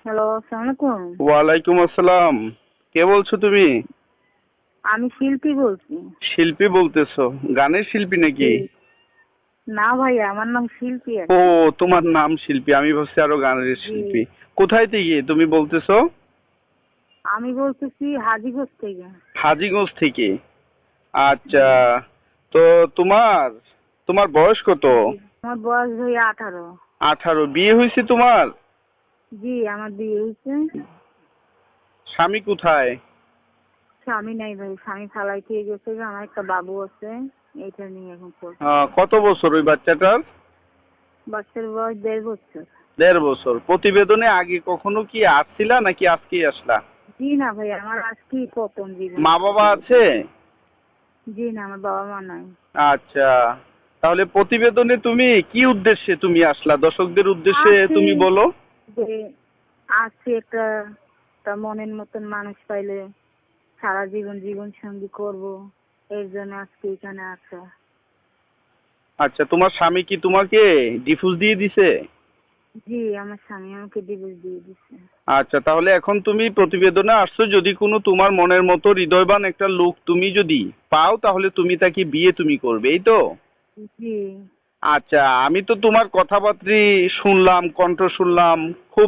Hello, আসসালামু আলাইকুম। ওয়ালাইকুম আসসালাম। কে বলছো তুমি? আমি শিল্পী বলছি। শিল্পী বলতেছো? গানের শিল্পী নাকি? জি। না ভাইয়া, আমার নাম শিল্পী আর ও, কি। তোমার নাম শিল্পী, আমি ভাবছি আরো গানের জি। শিল্পী। কোথায় থেকে তুমি বলতেছো? আমি বলতেছি হাজীগঞ্জ থেকে। হাজীগঞ্জ থেকে। জি। আচ্ছা, তো তোমার তোমার বয়স কত? জি। আমার বয়স ভাইয়া 18। 18। বিয়ে হয়েছে তোমার? জি, আমার বিয়ে হয়েছে। স্বামী কোথায়? স্বামী নাই ভাই, স্বামী ফালাই খেয়ে গেছে, আমার একটা বাবু আছে। এইটা নিয়ে এখন চলছে। কত বছর ওই বাচ্চাটার? বাচ্চার বয়স 1.5 বছর। 1.5 বছর। প্রতিবেদনে আগে কখনো কি আসছিলা নাকি আজকেই আসলা? জি না ভাই, আমার আজকেই প্রথম জীবনে মা বাবা আছে? জি না, আমার বাবা মা নাই। আচ্ছা, তাহলে প্রতিবেদনে তুমি কি উদ্দেশ্যে তুমি আসলা, দর্শকদের উদ্দেশ্যে আছি তুমি বলো। যে আছি একটা তার মনের মতন মানুষ পাইলে সারা জীবন জীবন সঙ্গী করব, এর জন্য আজকে এখানে আসা। আচ্ছা, তোমার স্বামী কি তোমাকে ডিভোর্স দিয়ে দিছে? জি, আমার স্বামী আমাকে ডিভোর্স দিয়ে দিচ্ছে। আচ্ছা, তাহলে এখন তুমি প্রতিবেদনে আসছো, যদি কোনো তোমার মনের মতো হৃদয়বান একটা লোক তুমি যদি পাও তাহলে তুমি তাকে বিয়ে তুমি করবে, এই তো? জি। আচ্ছা, আমি তো তোমার কথাবার্তা শুনলাম, কণ্ঠ শুনলাম, খুব